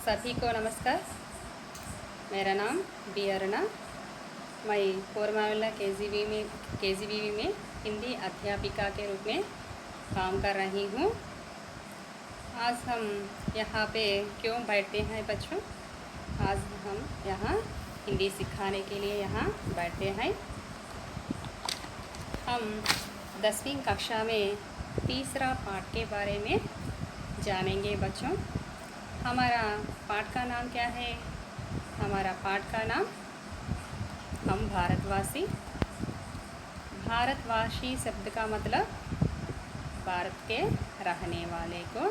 सभी को नमस्कार। मेरा नाम बी अरुणा। मैं कोरमावला केजीबीवी में हिंदी अध्यापिका के रूप में काम कर रही हूँ। आज हम यहाँ पे क्यों बैठते हैं बच्चों? आज हम यहाँ हिंदी सिखाने के लिए यहाँ बैठते हैं। हम 10वीं कक्षा में तीसरा पाठ के बारे में जानेंगे बच्चों। हमारा पाठ का नाम क्या है? हमारा पाठ का नाम हम भारतवासी। भारतवासी शब्द का मतलब भारत के रहने वाले को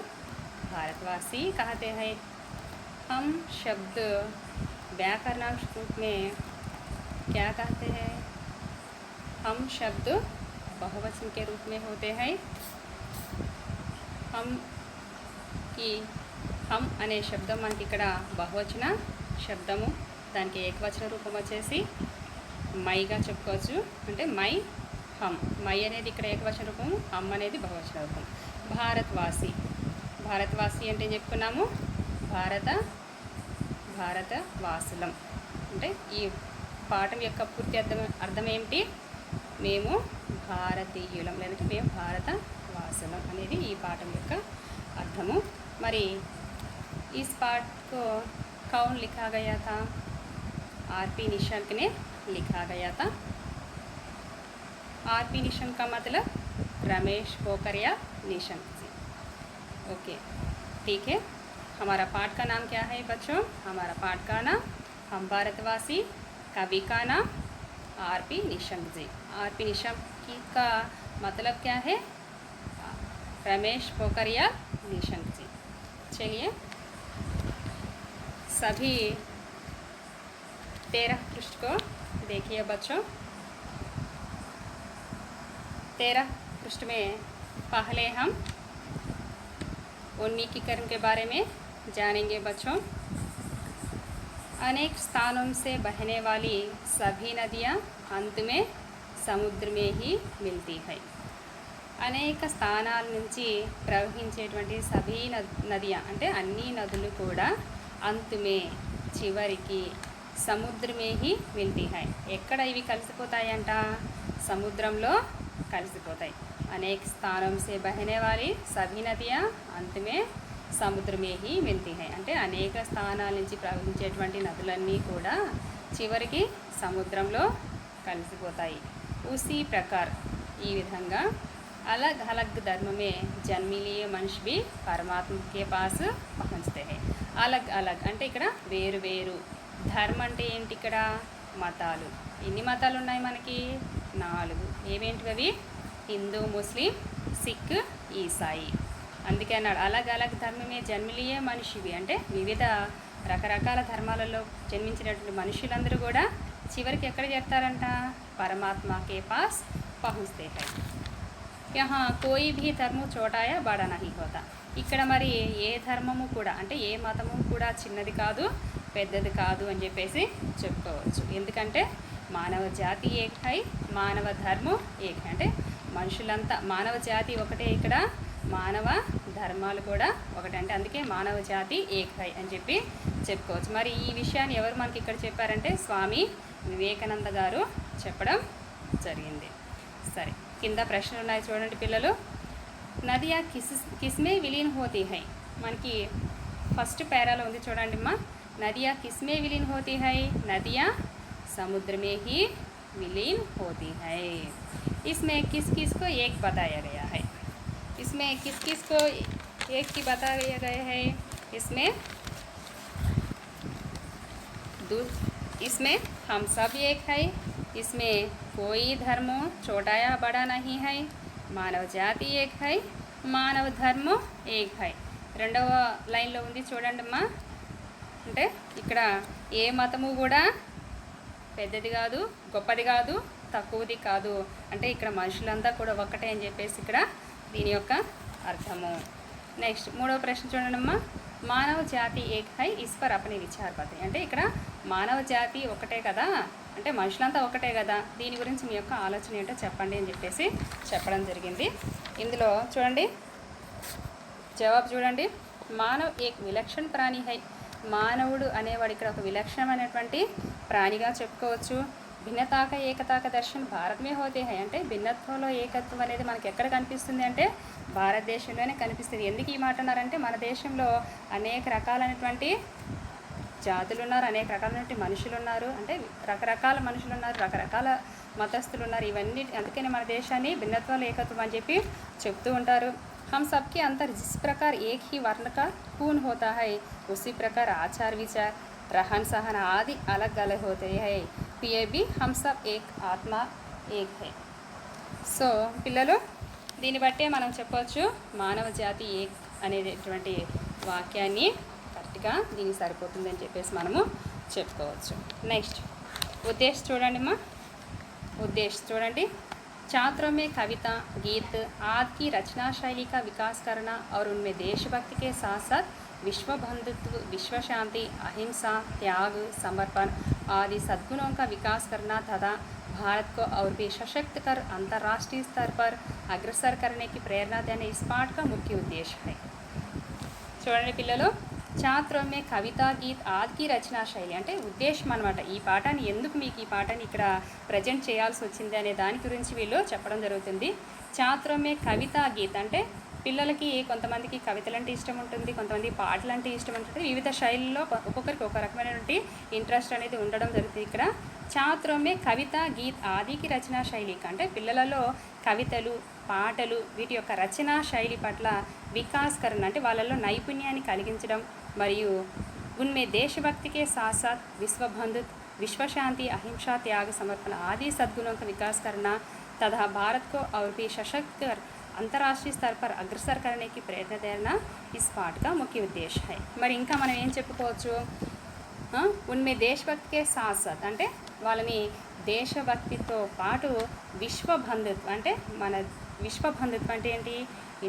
भारतवासी कहते हैं। हम शब्द व्याकरणात्मक रूप में क्या कहते हैं? हम शब्द बहुवचन के रूप में होते हैं। हम అనే శబ్దం మనకి ఇక్కడ బహువచన శబ్దము, దానికి ఏకవచన రూపం వచ్చేసి మైగా చెప్పుకోవచ్చు. అంటే మై, హమ్. మై అనేది ఇక్కడ ఏకవచన రూపము, హమ్ అనేది బహువచన రూపం. భారతవాసి అంటే చెప్పుకున్నాము భారతవాసులం. అంటే ఈ పాఠం యొక్క పూర్తి అర్థం ఏమిటి? మేము భారతీయులం, లేదంటే మేము భారతవాసులం అనేది ఈ పాఠం యొక్క అర్థము. మరి इस पाठ को कौन लिखा गया था? आर.पी. निशंक ने लिखा गया था. आर.पी. निशंक का मतलब रमेश पोखरियाल निशंक जी. ओके, ठीक है. हमारा पाठ का नाम क्या है बच्चों? हमारा पाठ का नाम हम भारतवासी. कवि का नाम आर.पी. निशंक जी. आर.पी. निशंक का मतलब क्या है? रमेश पोखरियाल निशंक जी. चलिए, सभी 13 पृष्ठ को देखिए बच्चों. 13 पृष्ठ में पहले हम उन्मुखीकरण के बारे में जानेंगे बच्चों. अनेक स्थानों से बहने वाली सभी नदियाँ अंत में समुद्र में ही मिलती है. అనేక స్థానాల నుంచి ప్రవహించేటువంటి సభీ నదియా అంటే అన్ని నదులు కూడా అంతుమే చివరికి సముద్రమే హి మిల్తీ హై. ఎక్కడ ఇవి కలిసిపోతాయంట? సముద్రంలో కలిసిపోతాయి. అనేక స్థానం సే బహనే వాली సభీ నదియా అంతమే సముద్రమే హి మిల్తీ హై. అంటే అనేక స్థానాల నుంచి ప్రవహించేటువంటి నదులన్నీ కూడా చివరికి సముద్రంలో కలిసిపోతాయి. ఉసి ప్రకార్, ఈ విధంగా अलग अलग धर्म में जन्मिलिए मनुष्य भी परमात्मा के पास पहुँचते हैं. अलग अलग అంటే ఇక్కడ వేరు వేరు. ధర్మం అంటే ఏంటి? ఇక్కడ మతాలు. ఎన్ని మతాలు ఉన్నాయి మనకి? 4. ఏమేంటివి అవి? హిందూ, ముస్లిం, సిక్, ఈసాయి. అందుకే అన్నాడు అలగ్ అలగ్ ధర్మమే జన్మిలియే మనిషివి. అంటే వివిధ రకరకాల ధర్మాలలో జన్మించినటువంటి మనుషులందరూ కూడా చివరికి ఎక్కడ చేరుతారంట? పరమాత్మ కే పాస్ పహుంచతే హై. यहाँ कोई भी धर्म छोटा या बड़ा नहीं होता. ఇక్కడ మరి ఏ ధర్మము కూడా అంటే ఏ మతము కూడా చిన్నది కాదు పెద్దది కాదు అని చెప్పేసి చెప్పుకోవచ్చు. ఎందుకంటే మానవ జాతి ఏక్ హై, మానవ ధర్మం ఏక్ హై. అంటే మనుషులంతా మానవ జాతి ఒకటే, ఇక్కడ మానవ ధర్మాలు కూడా ఒకటే. అంటే అందుకే మానవ జాతి ఏక్ హై అని చెప్పి చెప్పుకోవచ్చు. మరి ఈ విషయాన్ని ఎవరు మనకి ఇక్కడ చెప్పారంటే స్వామి వివేకానంద గారు చెప్పడం జరిగింది. సరే, కింద ప్రశ్నలు ఉన్నాయి చూడండి పిల్లలు. నదియా కిస్మే విలీన్ హోతీ హై. మనకి ఫస్ట్ పేరాలో ఉంది చూడండి అమ్మా. నదియా కిస్మే విలీన్ హోతీ హై? నదియా समुद्र में ही विलीन होती है. इसमें किस किस को एक बताया गया है? इसमें किस किस को एक की बताया गया है? इसमें हम सब एक है. इसमें कोई धर्म छोटा या बड़ा नहीं है. మానవ జాతి ఏక్ హై, మానవ ధర్మం ఏక్ హై. రెండవ లైన్లో ఉంది చూడండి అమ్మా. అంటే ఇక్కడ ఏ మతము కూడా పెద్దది కాదు, గొప్పది కాదు, తక్కువది కాదు. అంటే ఇక్కడ మనుషులంతా కూడా ఒక్కటే అని చెప్పేసి ఇక్కడ దీని యొక్క అర్థము. నెక్స్ట్ మూడవ ప్రశ్న చూడండి అమ్మా. మానవ జాతి ఏక్ హై ఇస్ పర్ అపనే విచార్ బతాయ్. అంటే ఇక్కడ మానవ జాతి ఒకటే కదా, అంటే మనుషులంతా ఒకటే కదా, దీని గురించి మీ యొక్క ఆలోచన ఏంటో చెప్పండి అని చెప్పేసి చెప్పడం జరిగింది. ఇందులో చూడండి జవాబు చూడండి. మానవ్ ఏక్ విలక్షణ ప్రాణి హై. మానవుడు అనేవాడు ఇక్కడ ఒక విలక్షణమైనటువంటి ప్రాణిగా చెప్పుకోవచ్చు. భిన్నతాక ఏకతాక దర్శన్ భారత్ మే హోతే హై అంటే భిన్నత్వంలో ఏకత్వం అనేది మనకి ఎక్కడ కనిపిస్తుంది అంటే భారతదేశంలోనే కనిపిస్తుంది. ఎందుకు ఈ మాట అన్నారంటే మన దేశంలో అనేక రకాలైనటువంటి జాతులు ఉన్నారు, అనేక రకాలైనటువంటి మనుషులు ఉన్నారు, అంటే రకరకాల మనుషులు ఉన్నారు, రకరకాల మతస్థులు ఉన్నారు. ఇవన్నీ అందుకని మన దేశాన్ని భిన్నత్వంలో ఏకత్వం అని చెప్పి చెప్తూ ఉంటారు. हम सबके अंदर जिस प्रकार एक ही वर्ण का खून होता है उसी प्रकार आचार विचार रहन सहन आदि अलग अलग होते हैं फिर भी हम सब एक आत्मा एक है. సో పిల్లలు దీన్ని బట్టే మనం చెప్పవచ్చు మానవ జాతి ఏక్ అనేటటువంటి వాక్యాన్ని కరెక్ట్గా దీనికి సరిపోతుందని చెప్పేసి మనము చెప్పుకోవచ్చు. నెక్స్ట్ ఉద్దేశం చూడండి అమ్మా, उद्देश्य చూడండి. छात्रों में कविता गीत आदि की रचना शैली का विकास करना और उनमें देशभक्ति के साथ साथ विश्व बंधुत्व, विश्व शांति, अहिंसा, त्याग, समर्पण आदि सद्गुणों का विकास करना तथा भारत को और भी सशक्त कर अंतर्राष्ट्रीय स्तर पर अग्रसर करने की प्रेरणा देना इस पाठ का मुख्य उद्देश्य है. చూడండి పిల్లలు, ఛాత్రం మే కవిత గీత్ ఆదికి రచనా శైలి అంటే ఉద్దేశం అనమాట. ఈ పాఠాన్ని ఎందుకు మీకు ఈ పాఠాన్ని ఇక్కడ ప్రజెంట్ చేయాల్సి వచ్చింది అనే దాని గురించి వీళ్ళు చెప్పడం జరుగుతుంది. ఛాత్రం మే కవిత గీత్ అంటే పిల్లలకి కొంతమందికి కవితలు అంటే ఇష్టం ఉంటుంది, కొంతమంది పాటలు అంటే ఇష్టం ఉంటుంది. వివిధ శైలిలో ఒక్కొక్కరికి ఒక రకమైనటువంటి ఇంట్రెస్ట్ అనేది ఉండడం జరుగుతుంది. ఇక్కడ ఛాత్రం మే కవిత గీత్ ఆదికి రచనా శైలి అంటే పిల్లలలో కవితలు, పాటలు వీటి యొక్క రచనా శైలి పట్ల వికాస్కరణ అంటే వాళ్ళలో నైపుణ్యాన్ని కలిగించడం మరియు ఉన్మే దేశభక్తికే సాత్ సాత్ విశ్వబంధుత్, విశ్వశాంతి, అహింసా, త్యాగ, సమర్పణ ఆदि सद्गुणों का विकास करना तथा भारत को और भी सशक्त कर अंतर्राष्ट्रीय स्तर पर अग्रसर करने की प्रेरणा देना इस पाठ का मुख्य उद्देश्य है. మరి ఇంకా మనం ఏం చెప్పుకోవచ్చు, ఉన్మే దేశభక్తికే సాత్ సాత్ అంటే వాళ్ళని దేశభక్తితో పాటు విశ్వబంధుత్వం అంటే మన విశ్వబంధుత్వం అంటే ఏంటి,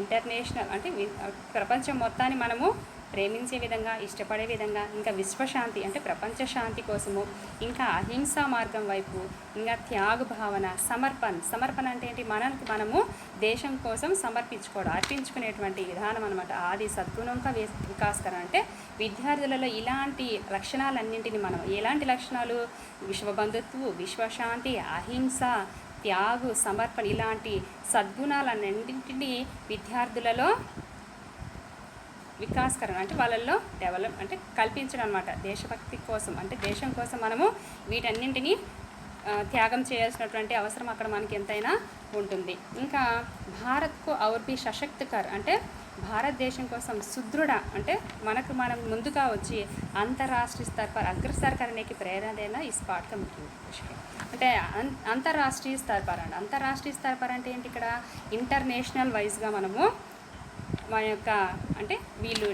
ఇంటర్నేషనల్ అంటే ప్రపంచం మొత్తాన్ని మనము ప్రేమించే విధంగా, ఇష్టపడే విధంగా, ఇంకా విశ్వశాంతి అంటే ప్రపంచ శాంతి కోసము, ఇంకా అహింసా మార్గం వైపు, ఇంకా త్యాగ భావన, సమర్పణ అంటే ఏంటి, మనము దేశం కోసం సమర్పించుకోవడం, అర్పించుకునేటువంటి విధానం అనమాట. ఆది సద్గుణంగా వికాస్కరణ అంటే విద్యార్థులలో ఇలాంటి లక్షణాలన్నింటినీ మనం ఎలాంటి లక్షణాలు విశ్వబంధుత్వం, విశ్వశాంతి, అహింస, త్యాగు, సమర్పణ ఇలాంటి సద్గుణాలన్నింటినీ విద్యార్థులలో వికాస్కరణ అంటే వాళ్ళల్లో డెవలప్ అంటే కల్పించడం అనమాట. దేశభక్తి కోసం అంటే దేశం కోసం మనము వీటన్నింటినీ త్యాగం చేయాల్సినటువంటి అవసరం అక్కడ మనకి ఎంతైనా ఉంటుంది. ఇంకా భారత్కు ఔర్ భీ సశక్తకర్ అంటే భారతదేశం కోసం సుదృఢ అంటే మనం ముందుగా వచ్చి అంతర్రాష్ట్రీయ స్तर पर अग्रसर करने की प्रेरणा देना इस पाठ का मुख्य उद्देश्य है. అంటే అంతర్రాష్ట్రీయ स्तर पर అండి. అంతర్రాష్ట్రీయ स्तर पर అంటే ఏంటి, ఇక్కడ ఇంటర్నేషనల్ వైజ్గా మనము మన యొక్క అంటే వీళ్ళు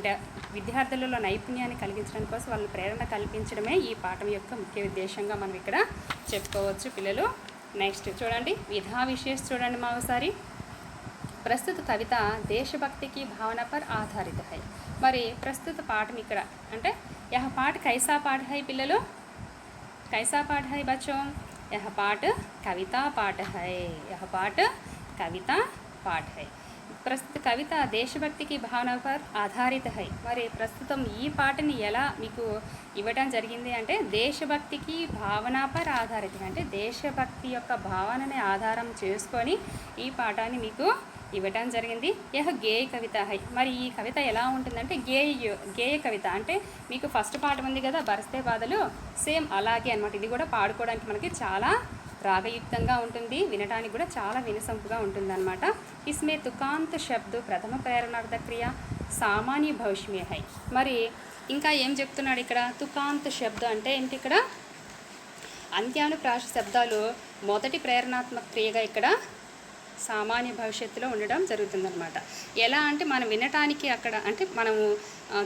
విద్యార్థులలో నైపుణ్యాన్ని కలిగించడం కోసం వాళ్ళని ప్రేరణ కల్పించడమే ఈ పాఠం యొక్క ముఖ్య ఉద్దేశంగా మనం ఇక్కడ చెప్పుకోవచ్చు పిల్లలు. నెక్స్ట్ చూడండి, విధా విశేష చూడండి మా ఒకసారి. ప్రస్తుత కవిత దేశభక్తికి భావన పర్ ఆధారిత హై. మరి ప్రస్తుత పాఠం ఇక్కడ అంటే యహ పాఠ కైసా పాఠ హై పిల్లలు, కైసా పాఠ హై బచ్చో, యహ పాఠ కవితా పాఠ హై, యహ పాఠ కవితా పాఠ హై. ప్రస్తుత కవిత దేశభక్తికి భావన పర్ ఆధారిత హై. మరి ప్రస్తుతం ఈ పాటని ఎలా మీకు ఇవ్వడం జరిగింది అంటే దేశభక్తికి భావన పర్ ఆధారిత అంటే దేశభక్తి యొక్క భావనని ఆధారం చేసుకొని ఈ పాఠాన్ని మీకు ఇవ్వటం జరిగింది. యహ గేయ కవిత హై. మరి ఈ కవిత ఎలా ఉంటుందంటే గేయ కవిత అంటే మీకు ఫస్ట్ పాఠం ఉంది కదా బరస్తే బాధలు, సేమ్ అలాగే అనమాట. ఇది కూడా పాడుకోవడానికి మనకి చాలా రాగయుక్తంగా ఉంటుంది, వినడానికి కూడా చాలా వినసొంపుగా ఉంటుంది అనమాట. ఇస్మే తుకాంత్ శబ్ద ప్రథమ ప్రేరణార్థ క్రియ సామాన్య భవిష్మే హై. మరి ఇంకా ఏం చెప్తున్నాడు ఇక్కడ, తుకాంత్ శబ్ద అంటే ఏంటి, ఇక్కడ అంత్యానుప్రాస శబ్దాలు మొదటి ప్రేరణాత్మక క్రియగా ఇక్కడ సామాన్య భవిష్యత్తులో ఉండడం జరుగుతుందన్నమాట. ఎలా అంటే మనం వినటానికి అక్కడ అంటే మనము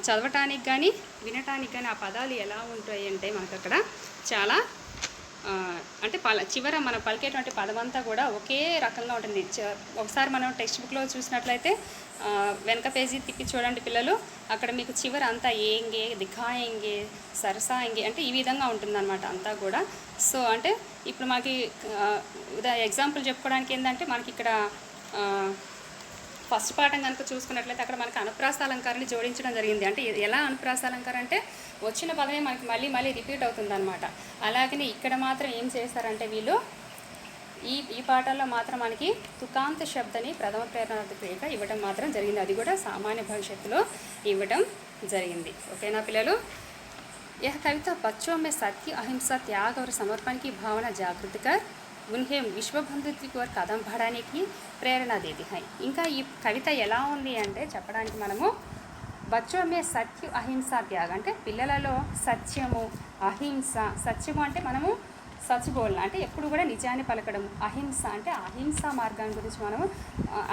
చదవటానికి కానీ వినటానికి కానీ ఆ పదాలు ఎలా ఉంటాయి అంటే మనకు అక్కడ చాలా అంటే చివర మనం పలికేటువంటి పదమంతా కూడా ఒకే రకంగా ఉంటుంది. ఒకసారి మనం టెక్స్ట్ బుక్లో చూసినట్లయితే వెనక పేజీ తిప్పి చూడండి పిల్లలు, అక్కడ మీకు చివర అంతా ఏంగే, దిఖాయింగే, సరసాయింగే అంటే ఈ విధంగా ఉంటుందన్నమాట అంతా కూడా. సో అంటే ఇప్పుడు మనకి ఎగ్జాంపుల్ చెప్పుకోవడానికి ఏంటంటే మనకి ఇక్కడ ఫస్ట్ పాఠం కనుక చూసుకున్నట్లయితే అక్కడ మనకి అనుప్రాస అలంకారాన్ని జోడించడం జరిగింది. అంటే ఎలా అనుప్రాస అలంకారం అంటే వచ్చిన పదమే మనకి మళ్ళీ మళ్ళీ రిపీట్ అవుతుంది అనమాట. అలాగని ఇక్కడ మాత్రం ఏం చేస్తారంటే వీళ్ళు ఈ పాఠంలో మాత్రం మనకి తుకాంత శబ్దని ప్రథమ ప్రేరణార్థక్రియగా ఇవ్వడం మాత్రం జరిగింది. అది కూడా సామాన్య భవిష్యత్తులో ఇవ్వడం జరిగింది. ఓకేనా పిల్లలు? यह कविता बच्चों में सत्य, अहिंसा, त्याग और समर्पण की भावना जागृत कर उन्हें विश्व बंधुत्व की ओर कदम बढ़ाने की ప్రేరణ देती है. ఇంకా ఈ కవిత ఎలా ఉంది అంటే చెప్పడానికి మనము బచ్చో మే సత్య అహింస త్యాగ అంటే పిల్లలలో సత్యము అహింస, సత్యము అంటే మనము సచ్ బోల్న అంటే ఎప్పుడు కూడా నిజాన్ని పలకడం, అహింస అంటే అహింస మార్గాన్ని గురించి మనము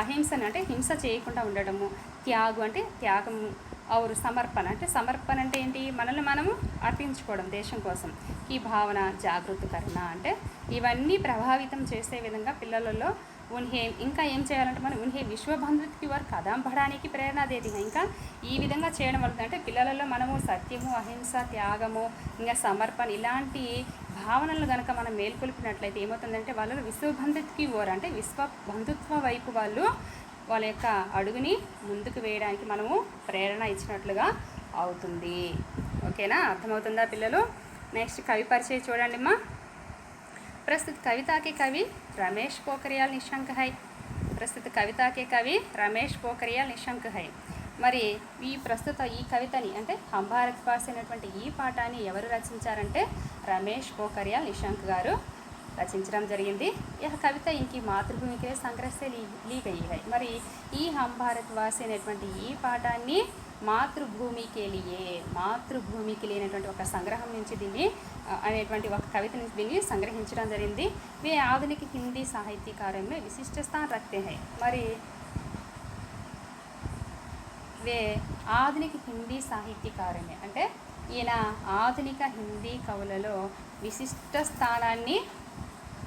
అహింసను అంటే హింస చేయకుండా ఉండడము, త్యాగు అంటే త్యాగము, और సమర్పణ అంటే సమర్పణ అంటే ఏంటి, మనల్ని మనము అర్పించుకోవడం దేశం కోసం, ఈ భావన జాగృతికరణ అంటే ఇవన్నీ ప్రభావితం చేసే విధంగా పిల్లలలో ఉన్హే ఇంకా ఏం చేయాలంటే మనం ఉన్హే విశ్వబంధుత్కి వారు కదం పడడానికి ప్రేరణ దేది. ఇంకా ఈ విధంగా చేయడం వల్ల అంటే పిల్లలలో మనము సత్యము అహింస త్యాగము ఇంకా సమర్పణ ఇలాంటి భావనలు కనుక మనం మేల్కొల్పినట్లయితే ఏమవుతుందంటే వాళ్ళు విశ్వబంధుత్కి ఓర్ అంటే విశ్వబంధుత్వ వైపు వాళ్ళ యొక్క అడుగుని ముందుకు వేయడానికి మనము ప్రేరణ ఇచ్చినట్లుగా అవుతుంది. ఓకేనా? అర్థమవుతుందా పిల్లలు? నెక్స్ట్ కవి పరిచయం చూడండి అమ్మా. प्रस्तुत कविता के कवि रमेश पोखरियाल निशंक है. प्रस्तुत कविता के कवि रमेश पोखरियाल निशंक है. మరి ఈ ప్రస్తుత ఈ కవితని అంటే హమ్ భారత్ పాస్ అయినటువంటి ఈ పాఠాన్ని ఎవరు రచించారంటే రమేష్ పోఖరియాల్ నిశంక్ గారు రచించడం జరిగింది. ఈ కవిత ఇంకి మాతృభూమికే సంగ్రహే లీ గయి హై. మరి ఈ హమ్ భారత్ వాసి అనేటువంటి ఈ పాఠాన్ని మాతృభూమికి లేనటువంటి ఒక సంగ్రహం నుంచి దీన్ని అనేటువంటి ఒక కవిత నుంచి దీన్ని సంగ్రహించడం జరిగింది. వే ఆధునిక హిందీ సాహిత్యకారంలో విశిష్ట స్థానం రఖతే హై. మరి వే ఆధునిక హిందీ సాహిత్యకారమే అంటే ఈయన ఆధునిక హిందీ కవులలో విశిష్ట స్థానాన్ని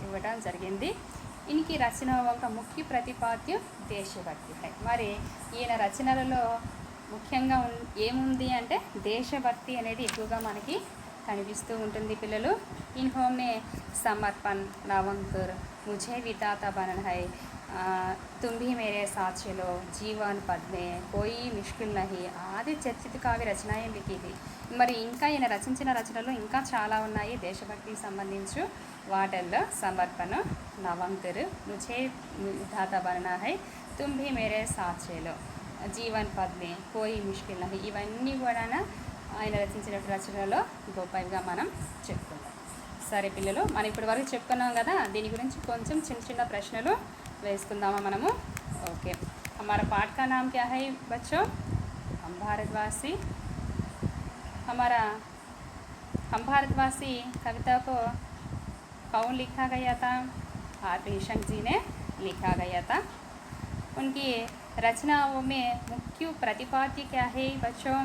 ఇవ్వడం జరిగింది. ఇనికి రచన ఒక ముఖ్య ప్రతిపాద్యం దేశభక్తి హై. మరి ఈయన రచనలలో ముఖ్యంగా ఏముంది అంటే దేశభక్తి అనేది ఎక్కువగా మనకి కనిపిస్తూ ఉంటుంది పిల్లలు. ఇన్హోమే సమర్పణ్, నవంకర్, ముఝే విధాతా బనన్ హై, तुम भी मेरे साथ चलो, जीवन पद में कोई मुश्किल नहीं ఆది చర్చిత కావ్య రచనాయం లిఖిది. మరి ఇంకా ఈయన రచించిన రచనలు ఇంకా చాలా ఉన్నాయి దేశభక్తికి సంబంధించి. వాటల్లో సమర్పణ, నవంకర్, ముఝే విధాతా బననా హై, तुम भी मेरे साथ चलो, జీవన్ పద్ మే కోయి ముష్కిల్ నహీ ఇవన్నీ కూడా ఆయన రచించిన రచనలో గొప్పగా మనం చెప్పుకుందాం. సరే పిల్లలు, మనం ఇప్పటి వరకు చెప్పుకున్నాం కదా, దీని గురించి కొంచెం చిన్న చిన్న ప్రశ్నలు వేసుకుందామా మనము. ఓకే, हमारा पाठ का नाम क्या है बच्चों? हम भारतवासी. हमारा हम भारतवासी कविता को कौन लिखा गया था? आर.पी. निशंक जी ने लिखा गया था. उनकी रचनाओं में मुख्य प्रतिपाद्य क्या है बच्चों?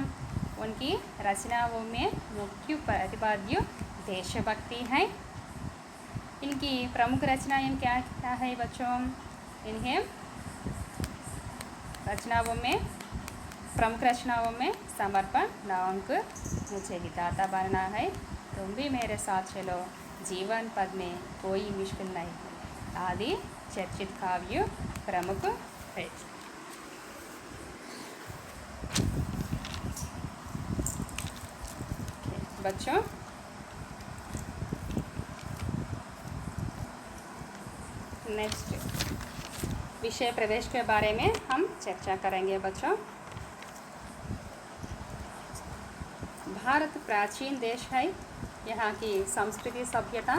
उनकी रचनाओं में मुख्य प्रतिपाद्य देशभक्ति है. इनकी प्रमुख रचनाएं क्या क्या है बच्चों? इन्हें रचनाओं में प्रमुख रचनाओं में समर्पण, नवंकर, मुझे विधाता बनना है, तुम भी मेरे साथ चलो, जीवन पद में कोई मुश्किल नहीं आदि चर्चित काव्य प्रमुख है. बच्चों नेक्स्ट विषय प्रवेश के बारे में हम चर्चा करेंगे. बच्चों, भारत प्राचीन देश है. यहाँ की संस्कृति सभ्यता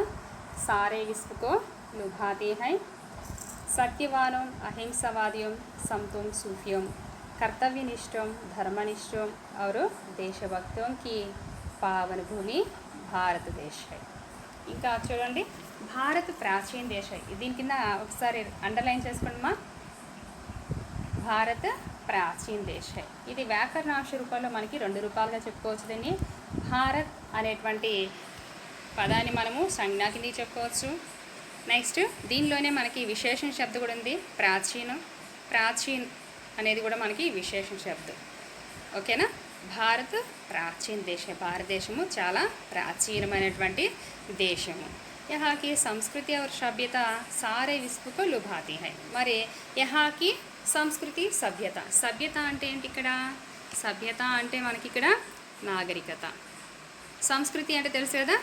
सारे विश्व को लुभाती है. सत्यवानों, अहिंसावादियों, समतों, सूफियों, कर्तव्यनिष्ठों, धर्मनिष्ठों और देशभक्तों की पावन भूमि భారత దేశ్ హై. ఇంకా చూడండి, భారత్ ప్రాచీన దేశ్ హై. దీని కింద ఒకసారి అండర్లైన్ చేసుకోండి మా. భారత్ ప్రాచీన దేశ్ హై. ఇది వ్యాకరణాంశ రూపంలో మనకి 2 రూపాలుగా చెప్పుకోవచ్చు. దీన్ని భారత్ అనేటువంటి పదాన్ని మనము సంజ్ఞా కింద చెప్పుకోవచ్చు. నెక్స్ట్ దీనిలోనే మనకి విశేషణ శబ్దం కూడా ఉంది, ప్రాచీన్ అనేది కూడా మనకి విశేషణ శబ్దం. ఓకేనా? భారత్ ప్రాచీన దేశం, భారతదేశము చాలా ప్రాచీనమైనటువంటి దేశము. यहाँ की संस्कृति और सभ्यता सारे विश्व को लुभाती है. మరి यहाँ की సంస్కృతి సభ్యత. సభ్యత అంటే ఏంటి ఇక్కడ? సభ్యత అంటే మనకి ఇక్కడ నాగరికత. సంస్కృతి అంటే తెలుసు కదా,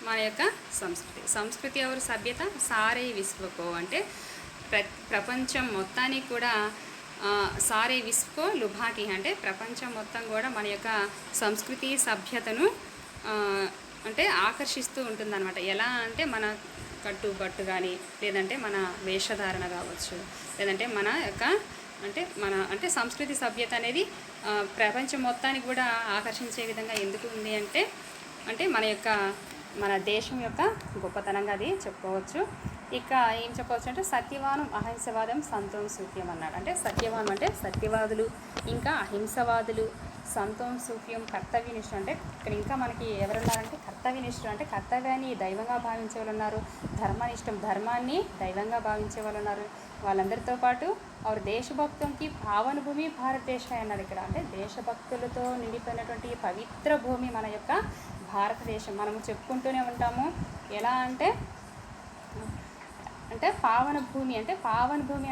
మన యొక్క సంస్కృతి. సంస్కృతి ఎవరు? సభ్యత. సారే విశ్వకో అంటే ప్రపంచం మొత్తానికి కూడా సారే విశ్వకో లుభాకి అంటే ప్రపంచం మొత్తం కూడా మన యొక్క సంస్కృతి సభ్యతను అంటే ఆకర్షిస్తూ ఉంటుందన్నమాట. ఎలా అంటే మన కట్టుబట్టు కానీ, లేదంటే మన వేషధారణ కావచ్చు, లేదంటే మన యొక్క అంటే సంస్కృతి సభ్యత అనేది ప్రపంచం మొత్తానికి కూడా ఆకర్షించే విధంగా ఎందుకు ఉంది అంటే మన దేశం యొక్క గొప్పతనంగా అది చెప్పుకోవచ్చు. ఇక ఏం చెప్పవచ్చు అంటే సత్యవానం అహింసవాదం సంతోం సూఫ్యం అన్నాడు. అంటే సత్యవానం అంటే సత్యవాదులు, ఇంకా అహింసవాదులు, సంతోం సూఫ్యం కర్తవ్యనిష్ఠులు. అంటే ఇక్కడ ఇంకా మనకి ఎవరున్నారంటే కర్తవ్యనిష్ఠులు అంటే కర్తవ్యాన్ని దైవంగా భావించే వాళ్ళు ఉన్నారు, ధర్మనిష్టం ధర్మాన్ని దైవంగా భావించే వాళ్ళు ఉన్నారు. వాళ్ళందరితో పాటు వారు దేశభక్తునికి పావన భూమి భారతదేశ అన్నాడు ఇక్కడ. అంటే దేశభక్తులతో నిండిపోయినటువంటి పవిత్ర భూమి మన యొక్క భారతదేశం. మనము చెప్పుకుంటూనే ఉంటాము. ఎలా అంటే పావన భూమి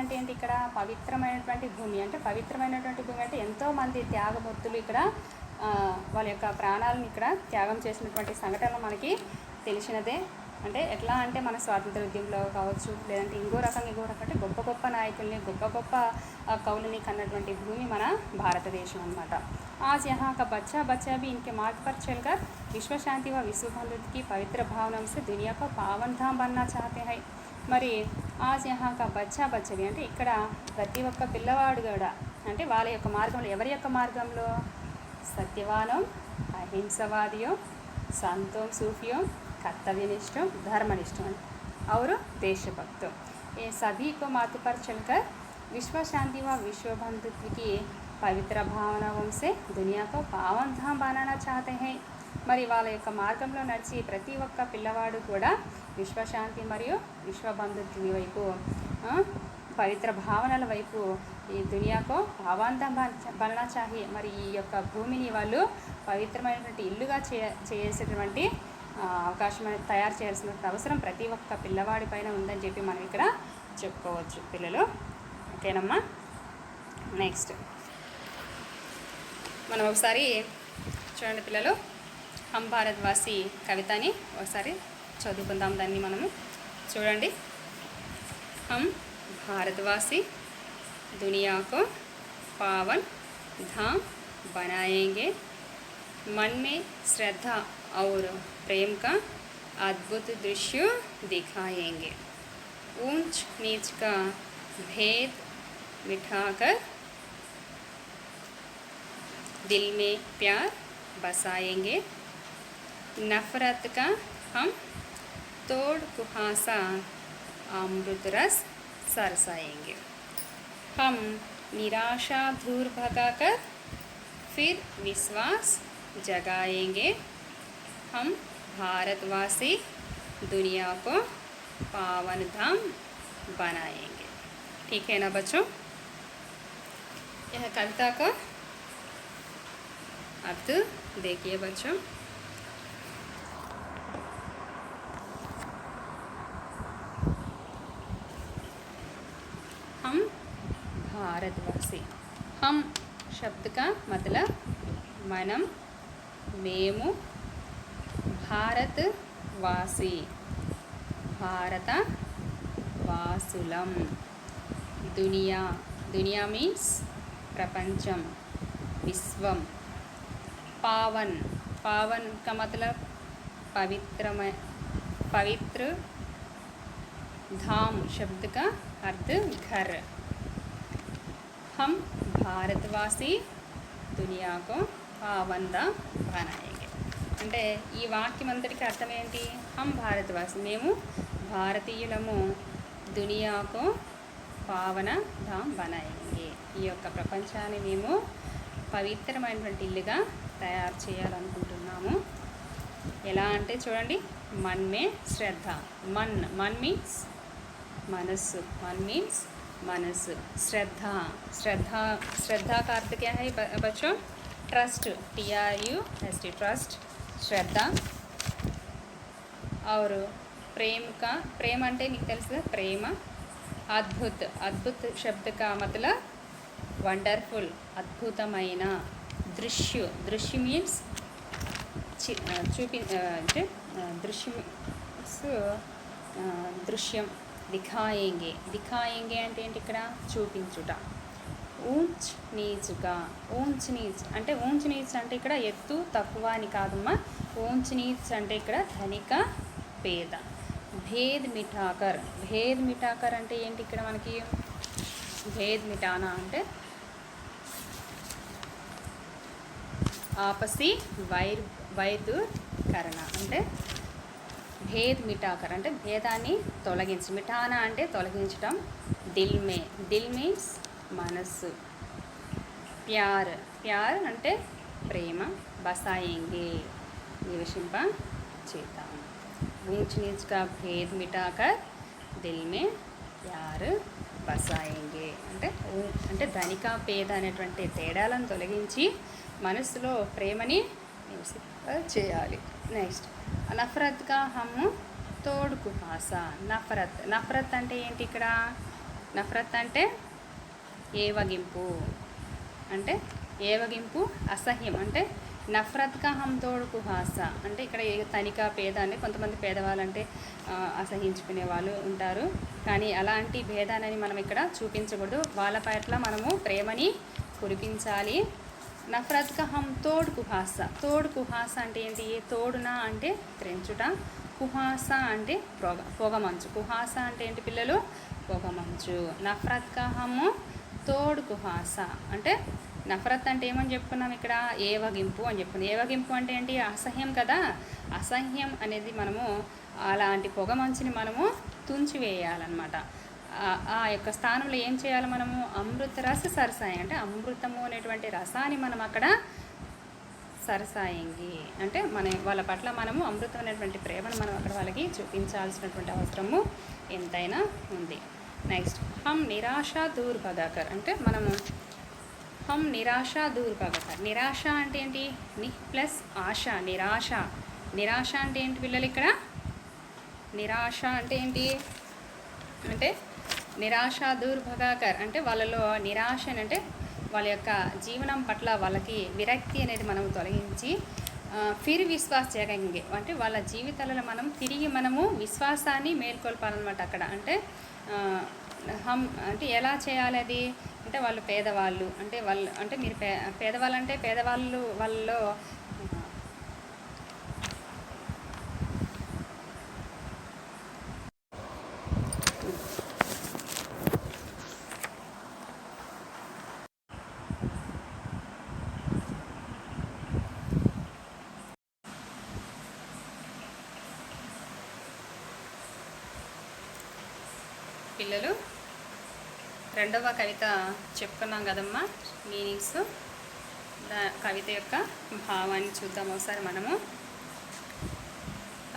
అంటే ఏంటి? ఇక్కడ పవిత్రమైనటువంటి భూమి. అంటే పవిత్రమైనటువంటి భూమి అంటే ఎంతోమంది త్యాగమూర్తులు ఇక్కడ వాళ్ళ యొక్క ప్రాణాలను ఇక్కడ త్యాగం చేసినటువంటి సంఘటనలు మనకి తెలిసినదే. అంటే ఎట్లా అంటే మన స్వాతంత్ర ఉద్యమంలో కావచ్చు, లేదంటే ఇంకో రకం అంటే గొప్ప గొప్ప నాయకుల్ని, గొప్ప గొప్ప కవులని కన్నటువంటి భూమి మన భారతదేశం అన్నమాట. आज यहाँ का बच्चा बच्चा भी इनके मार्ग पर चलकर विश्व शांति व विश्व बंधुत्व की पवित्र भावना से दुनिया को पावन धाम बनना चाहते हैं. మరి ఆజ్ యహాక బచ్చా బచ్చవి అంటే ఇక్కడ ప్రతి ఒక్క పిల్లవాడు కూడా అంటే వాళ్ళ యొక్క మార్గంలో, ఎవరి యొక్క మార్గంలో? సత్యవానం అహింసవాదియో సంతో सूफियों कर्तव्यनिष्ठों धर्मनिष्ठों और देशभक्तों ये सभी को मार्ग पर चलकर विश्व शांति व विश्व बंधुत्व की पवित्र भावनाओं से दुनिया को पावन धाम बनाना चाहते हैं. మరి వాళ్ళ యొక్క మార్గంలో నడిచి ప్రతి ఒక్క పిల్లవాడు కూడా విశ్వశాంతి మరియు విశ్వబంధుత్వం వైపు, పవిత్ర భావనల వైపు ఈ దునియాకు పావంతం బననా చాహి. మరి ఈ యొక్క భూమిని వాళ్ళు పవిత్రమైనటువంటి ఇల్లుగా చేసేటువంటి అవకాశం తయారు చేయాల్సినటువంటి అవసరం ప్రతి ఒక్క పిల్లవాడి పైన ఉందని చెప్పి మనం ఇక్కడ చెప్పుకోవచ్చు పిల్లలు. ఓకేనమ్మా. నెక్స్ట్ మనం ఒకసారి చూడండి పిల్లలు, హమ్ భారత్వాసి కవితని ఒకసారి చదువుకుందాం. దాన్ని మనము చూడండి. హమ్ భారతవాसी दुनिया को पावन धाम बनाएंगे, मन में श्रद्धा और प्रेम का अद्भुत दृश्य दिखाएंगे, ऊंच नीच का भेद मिटाकर दिल में प्यार बसाएंगे, नफरत का हम तोड़ कुहासा अमृत रस सरसाएंगे, हम निराशा दूर भगाकर फिर विश्वास जगाएंगे, हम भारतवासी दुनिया को पावन धाम बनाएंगे. ठीक है ना बच्चों? यह कविता का अर्थ देखिए बच्चों. हम भारतवासी, हम शब्द का मतलब మనం, మేము, భారతవాసి భారత వాసులం, దునియా దునియా మీన్స్ ప్రపంచం, విశ్వం, पावन पावन का मतलब पवित्रमय पवित्र, धाम शब्द का अर्थ घर, हम भारतवासी दुनिया को पावन धाम बनाएंगे. అంటే ఈ వాక్యం అంతటికి అర్థం ఏంటి? హమ్ భారతవాసి మేము భారతీయులము, దునియాకు పావన ధామ్ బనాయేంగే ఈ యొక్క ప్రపంచాన్ని మేము పవిత్రమైనటువంటి ఇల్లుగా తయారు చేయాలనుకుంటున్నాము. ఎలా అంటే చూడండి, మన్ మే శ్రద్ధ, మన్ మీన్స్ మనస్సు, మన్ మీన్స్ మనస్సు, श्रद्धा का अर्थ क्या है बच्चों? ट्रस्ट, TRUST, ट्रस्ट, श्रद्धा. और प्रेम का, प्रेम అంటే మీకు తెలుసు ప్రేమ, अद्भुत, अद्भुत शब्द का मतलब వండర్ఫుల్, అద్భుతమైన. దృశ్య, దృశ్య మీన్స్ అంటే దృశ్యం దృశ్యం. దిఖాయేంగే, దిఖాయేంగే అంటే ఏంటి ఇక్కడ చూపించుట. ఊంచ్ నీచుగా, ఊంచ్ నీచ్ అంటే ఊంచ్ నీచ్ అంటే ఇక్కడ ఎత్తు తక్కువ అని కాదమ్మా. ఊంచ్ నీచ్ అంటే ఇక్కడ ధనిక పేద. భేద్ మిఠాకర్, భేద్ మిఠాకర్ అంటే ఏంటి ఇక్కడ మనకి భేద్ మిటానా అంటే ఆపసి వైరుకరణ అంటే భేద్ మిటాకర్ అంటే భేదాన్ని తొలగించు. మిఠానా అంటే తొలగించడం. దిల్ మే, దిల్ మీన్స్ మనస్సు. ప్యార్, ప్యార్ అంటే ప్రేమ. బసాయింగే నివసింప చేద్దాం. ऊंच नीच का भेद मिटाकर दिल में प्यार బసాయింగే అంటే ధనిక పేద అనేటువంటి తేడాలను తొలగించి మనసులో ప్రేమని చేయాలి. నెక్స్ట్ నఫరత్గా హమ్ తోడుకు భాష. నఫరత్, నఫరత్ అంటే ఏంటి ఇక్కడ? నఫరత్ అంటే ఏవగింపు, అంటే ఏవగింపు అసహ్యం. అంటే నఫరత్గా హమ్ తోడుకు భాష అంటే ఇక్కడ తనిక పేద అంటే కొంతమంది పేదవాళ్ళంటే అసహించుకునే వాళ్ళు ఉంటారు. కానీ అలాంటి భేదాన్ని మనం ఇక్కడ చూపించకూడదు. వాళ్ళ పట్ల మనము ప్రేమని కురిపించాలి. నఫరత్గా హమ్ తోడు కుహాస. తోడు కుహాస అంటే ఏంటి? తోడున అంటే త్రెంచుట, కుహాస అంటే పొగమంచు. కుహాస అంటే ఏంటి పిల్లలు? పొగమంచు. నఫరత్గా హమ్ తోడు కుహాస అంటే నఫరత్ అంటే ఏమని చెప్పుకున్నాం ఇక్కడ? ఏవగింపు అని చెప్పుకున్నాం. ఏవగింపు అంటే ఏంటి? అసహ్యం కదా. అసహ్యం అనేది మనము అలాంటి పొగ మంచుని మనము తుంచివేయాలన్నమాట. ఆ యొక్క స్థానంలో ఏం చేయాలి మనము? అమృత రస సరసాయం అంటే అమృతము అనేటువంటి రసాన్ని మనం అక్కడ సరసాయంగి అంటే వాళ్ళ పట్ల మనము అమృతం అనేటువంటి ప్రేమను మనం అక్కడ వాళ్ళకి చూపించాల్సినటువంటి అవసరము ఎంతైనా ఉంది. నెక్స్ట్ హమ్ నిరాశ దూర్ భగాకర్ అంటే మనము హమ్ నిరాశ దూర్ భగాకర్. నిరాశ అంటే ఏంటి? ని ప్లస్ ఆశ, నిరాశ. నిరాశ అంటే ఏంటి పిల్లలు ఇక్కడ? నిరాశ అంటే ఏంటి అంటే నిరాశ దూర్ భగాకర్ అంటే వాళ్ళలో నిరాశ అంటే వాళ్ళ యొక్క జీవనం పట్ల వాళ్ళకి విరక్తి అనేది మనం తొలగించి ఫిర్ విశ్వాస్ చేయగలిగే అంటే వాళ్ళ జీవితాలలో మనం తిరిగి మనము విశ్వాసాన్ని మేల్కొల్పాలన్నమాట అక్కడ. అంటే హమ్ అంటే ఎలా చేయాలి అది? అంటే వాళ్ళు పేదవాళ్ళు అంటే వాళ్ళు అంటే మీరు పేదవాళ్ళు అంటే పేదవాళ్ళు వాళ్ళలో పిల్లలు రెండవ కవిత చెప్పుకున్నాం కదమ్మా మీనింగ్స్. కవిత యొక్క భావాన్ని చూద్దాం ఒకసారి మనము.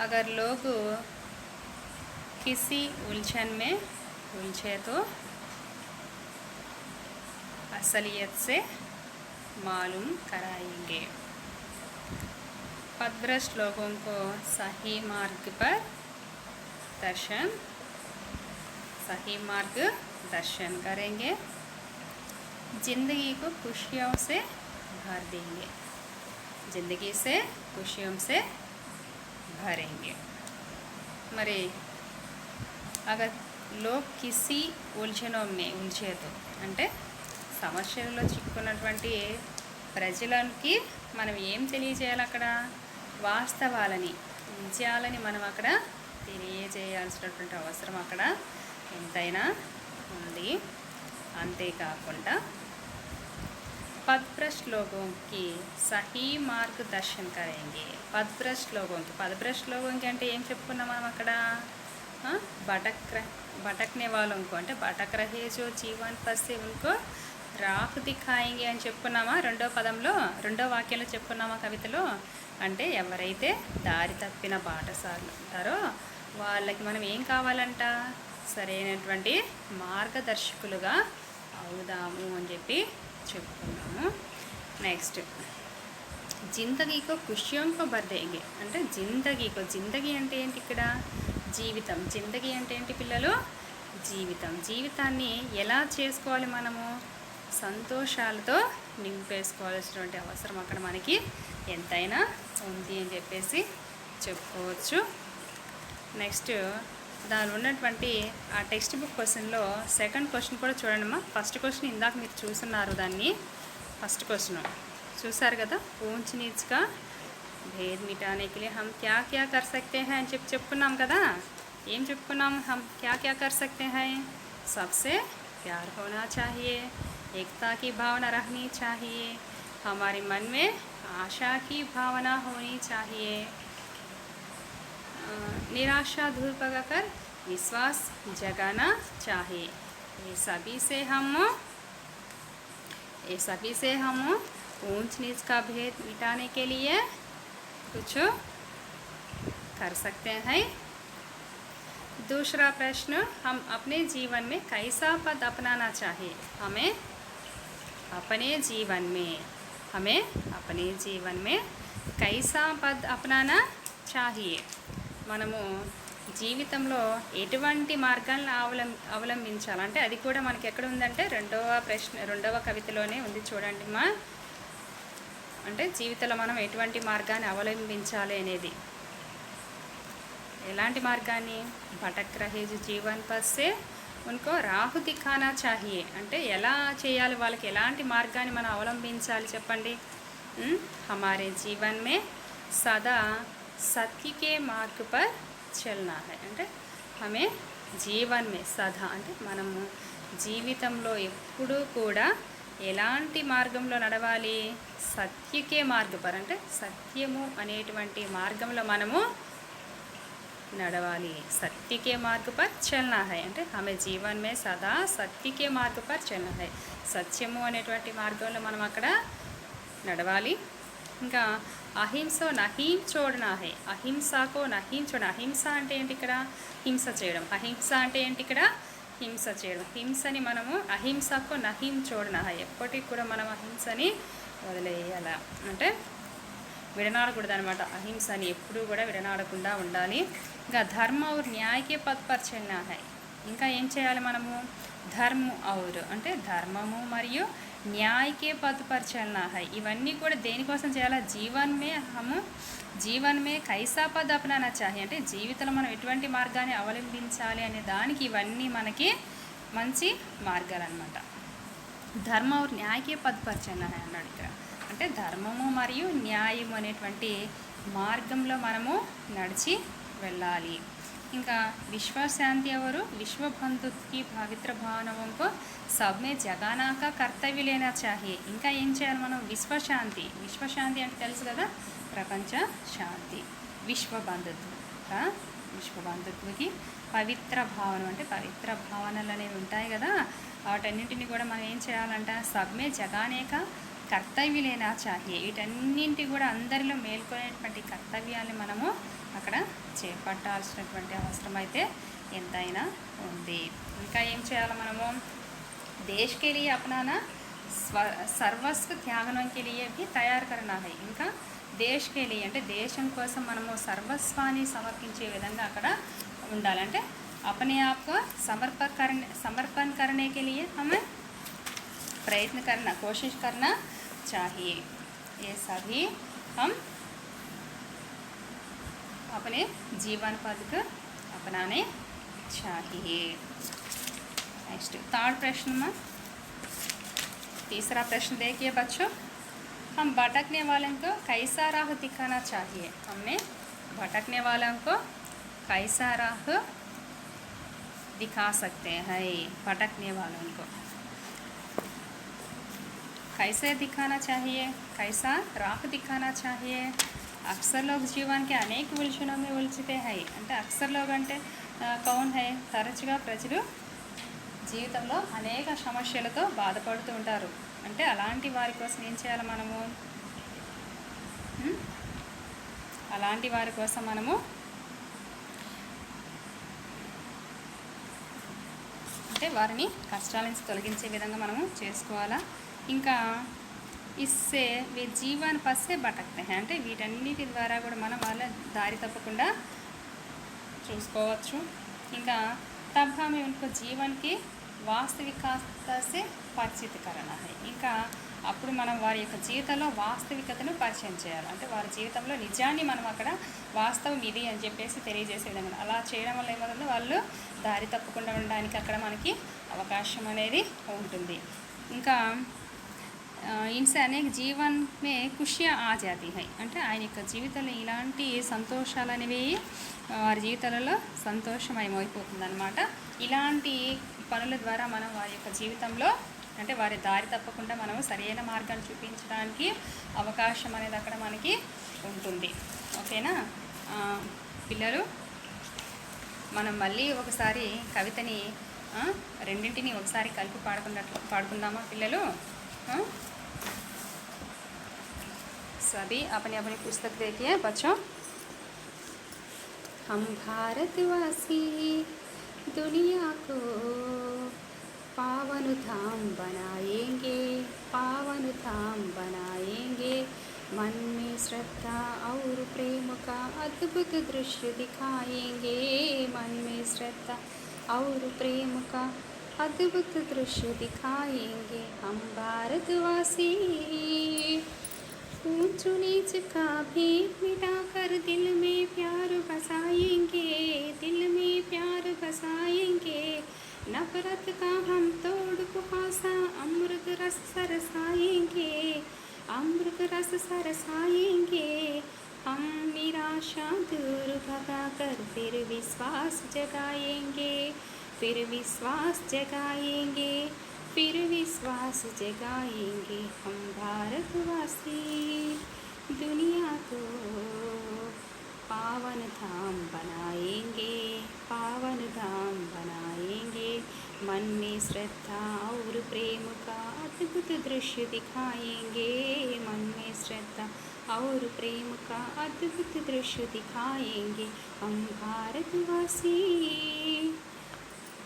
अगर लोग किसी उलझन में उलझे तो असलियत से मालूम कराएंगे. पथभ्रष्ट लोगों को सही मार्ग पर सही मार्ग दर्शन करेंगे. ज़िंदगी को खुशियों से भर देंगे. ज़िंदगी से खुशियों से भरेंगे. मरे अगर लोग किसी उलझनों में उलझे तो అంటే సమస్యలలో చిక్కుకున్నటువంటి ప్రజలకి మనం ఏం తెలియజేయాలి అక్కడ? వాస్తవాలని, నిజాలని మనం అక్కడ తెలియజేయాల్సినటువంటి అవసరం అక్కడ ఎంతైనా ఉంది. అంతేకాకుండా पथभ्रष्ट लोगों की सही मार्गदर्शन करेंगे. पथभ्रष्ट लोगों की అంటే ఏం చెప్పుకున్నాం మనం అక్కడ? भटकने वालों को అంటే भटक रहे जो जीवन पर से उनको राह दिखाएंगे అని చెప్పుకున్నామా రెండో పదంలో, రెండో వాక్యంలో చెప్పుకున్నామా కవితలో. అంటే ఎవరైతే దారి తప్పిన బాటసారులు ఉంటారో వాళ్ళకి మనం ఏం కావాలంట? సరైనటువంటి మార్గదర్శకులుగా అవుదాము అని చెప్పి చెప్పుకున్నాము. నెక్స్ట్ జిందగీకో ఖుషియోంకో బర్దేంగే అంటే జిందగీ అంటే ఏంటి ఇక్కడ? జీవితం. జిందగీ అంటే ఏంటి పిల్లలు? జీవితాన్ని ఎలా చేసుకోవాలి మనము? సంతోషాలతో నింపేసుకోవాల్సినటువంటి అవసరం అక్కడ మనకి ఎంతైనా ఉంది అని చెప్పేసి చెప్పుకోవచ్చు. నెక్స్ట్ దానిలో ఉన్నటువంటి ఆ టెక్స్ట్ బుక్ క్వశ్చన్లో సెకండ్ క్వశ్చన్ కూడా చూడండి. ఫస్ట్ క్వశ్చన్ ఇందాక మీరు చూస్తున్నారు, దాన్ని ఫస్ట్ క్వశ్చన్ చూసారు కదా. ऊंच नीच का भेद मिटाने के लिए हम क्या क्या कर सकते हैं అని చెప్పుకున్నాం కదా. ఏం చెప్పుకున్నాం? हम क्या क्या कर सकते हैं? सबसे प्यार होना चाहिए, एकता की भावना रहनी चाहिए, हमारे मन में आशा की भावना होनी चाहिए, निराशा दूर भगाकर विश्वास जगाना चाहिए. ये सभी से हम ऊंच नीच का भेद मिटाने के लिए कुछ कर सकते हैं. दूसरा प्रश्न, हम अपने जीवन में कैसा पद अपनाना चाहिए? हमें अपने जीवन में कैसा पद अपनाना चाहिए? మనము జీవితంలో ఎటువంటి మార్గాలను అవలంబించాలంటే అది కూడా మనకి ఎక్కడ ఉందంటే రెండవ కవితలోనే ఉంది చూడండి మా. అంటే జీవితంలో మనం ఎటువంటి మార్గాన్ని అవలంబించాలి అనేది. ఎలాంటి మార్గాన్ని? భటక్ రహే జో జీవన్ పథ్ సే ఉన్కో రాహు దిఖానా చాహియే. అంటే ఎలా చేయాలి, వాళ్ళకి ఎలాంటి మార్గాన్ని మనం అవలంబించాలి చెప్పండి. హమారే జీవన్ మే సదా సత్య కే మార్గ్ పర్ చల్నా హై. అంటే హమే జీవన్ మే సదా అంటే మనము జీవితంలో ఎప్పుడూ కూడా ఎలాంటి మార్గంలో నడవాలి? సత్యకే మార్గ పర్ అంటే సత్యము అనేటువంటి మార్గంలో మనము నడవాలి. సత్యకే మార్గ పర్ చల్నా హై అంటే హమే జీవన్ మే సదా సత్యకే మార్గ పర్ చల్నా హై. సత్యము అనేటువంటి మార్గంలో మనం అక్కడ నడవాలి. ఇంకా అహింస నహీం చోడనా హై. అహింసకో నహీం చోడ. అహింస అంటే ఏంటి? ఇక్కడ హింస చేయడం. అహింస అంటే ఏంటి? ఇక్కడ హింస చేయడం. హింసని మనము అహింసకో నహీం చోడనా హై. ఎప్పటికి కూడా మనం అహింసని వదిలేయాల అంటే విడనాడకూడదు అనమాట. అహింసని ఎప్పుడూ కూడా విడనాడకుండా ఉండాలి. ఇంకా ధర్మ ఔర్ న్యాయకే పథ్ పర్ చల్నా హై. ఇంకా ఏం చేయాలి మనము? ధర్మ ఔర్ అంటే ధర్మము మరియు న్యాయకే పథ్ పర్ చల్నా హై. ఇవన్నీ కూడా దేనికోసం చేయాలి? జీవన్ మే కైసా పద్ అప్నానా చాహి అంటే జీవితంలో మనం ఎటువంటి మార్గాన్ని అవలంబించాలి అనే దానికి ఇవన్నీ మనకి మంచి మార్గాలు అనమాట. ధర్మ ఔర్ న్యాయకే పథ్ పర్ చల్నా హై అన్నాడు ఇక్కడ. అంటే ధర్మము మరియు న్యాయము అనేటువంటి మార్గంలో మనము నడిచి వెళ్ళాలి. ఇంకా విశ్వశాంతి ఎవరు? విశ్వ బంధుత్వకి పవిత్ర భావనకు సబ్మే జగానాక కర్తవ్య లేనా చాహియే. ఇంకా ఏం చేయాలి మనం? విశ్వశాంతి అంటే తెలుసు కదా, ప్రపంచ శాంతి. విశ్వ బంధుత్వకి పవిత్ర భావన అంటే పవిత్ర భావనలు అనేవి ఉంటాయి కదా, వాటన్నింటినీ కూడా మనం ఏం చేయాలంట? సబ్మే జగానేక కర్తవ్య లేనా చాహియే. వీటన్నింటి కూడా అందరిలో మేల్కొనేటువంటి కర్తవ్యాన్ని మనము అక్కడ చేపట్టాల్సినటువంటి అవసరం అయితే ఎంతైనా ఉంది. ఇంకా ఏం చేయాలి మనము? దేశ్ కే లియే అప్నానా సర్వస్వ త్యాగనం కే లియే భీ తయారు కరనా హై. ఇంకా దేశ్ కే లియే అంటే దేశం కోసం మనము సర్వస్వాన్ని సమర్పించే విధంగా అక్కడ ఉండాలంటే अपने आप को समर्पण करने के लिए हमें प्रयत्न करना, कोशिश करना चाहिए. ये सभी हम अपने जीवन पद को अपनाने चाहिए. नेक्स्ट थर्ड प्रश्न में तीसरा प्रश्न देखिए बच्चों. हम भटकने वालों को कैसा राह दिखाना चाहिए? हमने भटकने वालों को कैसा राह दिखा सकते हैं? भटकने वालों को कैसे दिखाना चाहिए? कैसा राह दिखाना चाहिए? अक्सर लोग जीवन के अनेक उलझनों में उलझते हैं. అంటే అక్సర్ లోగ్ అంటే కౌన్ హై? తరచుగా ప్రజలు జీవితంలో అనేక సమస్యలతో బాధపడుతూ ఉంటారు. అంటే అలాంటి వారి కోసం ఏం చేయాలి మనము? అలాంటి వారి కోసం మనము అంటే వారిని కష్టాల నుంచి తొలగించే విధంగా మనము చేసుకోవాలా. ఇంకా ఇస్సే వే జీవన్ పస్సే భటక్తే హై అంటే వీటన్నిటి ద్వారా కూడా మనం వాళ్ళ దారి తప్పకుండా చూసుకోవచ్చు. ఇంకా तब हमें उनको जीवन की వాస్తవికత से పరిచిత करना है ఇంకా అప్పుడు మనం వారి యొక్క జీవితంలో వాస్తవికతను పరిచయం చేయాలి అంటే వారి జీవితంలో నిజాన్ని మనం అక్కడ వాస్తవం ఇది అని చెప్పేసి తెలియజేసే విధంగా అలా చేయడం వల్ల ఏమవుతుందో వాళ్ళు దారి తప్పకుండా ఉండడానికి అక్కడ మనకి అవకాశం అనేది ఉంటుంది ఇంకా इनसे अनेक जीवन में खुशियाँ आ जाती हैं అంటే ఆయన యొక్క జీవితంలో ఇలాంటి సంతోషాలు అనేవి వారి జీవితాలలో సంతోషమయమైపోతుందన్నమాట ఇలాంటి పనుల ద్వారా మనం వారి యొక్క జీవితంలో అంటే వారి దారి తప్పకుండా మనం సరైన మార్గాన్ని చూపించడానికి అవకాశం అనేది అక్కడ మనకి ఉంటుంది ఓకేనా పిల్లలు మనం మళ్ళీ ఒకసారి కవితని రెండింటిని ఒకసారి కలిపి పాడుకుందామా పిల్లలు सभी अपनी अपनी पुस्तक देखिए बच्चों हम भारतवासी दुनिया को पावन धाम बनाएंगे पावन धाम बनाएंगे मन में श्रद्धा और प्रेम का अद्भुत दृश्य दिखाएंगे मन में श्रद्धा और प्रेम का अद्भुत दृश्य दिखाएंगे हम भारतवासी ऊंच नीच का भेद मिटाकर दिल में प्यार बसाएंगे दिल में प्यार बसाएंगे नफरत का हम तोड़ कुहासा अमृत रस सरसाएंगे अमृत रस सरसाएंगे हम निराशा दूर भगा कर फिर विश्वास जगाएंगे फिर विश्वास जगाएंगे फिर विश्वास जगाएंगे हम भारतवासी दुनिया को पावन धाम बनाएंगे पावन धाम बनाएंगे मन में श्रद्धा और प्रेम का अद्भुत दृश्य दिखाएंगे मन में श्रद्धा और प्रेम का अद्भुत दृश्य दिखाएंगे हम भारतवासी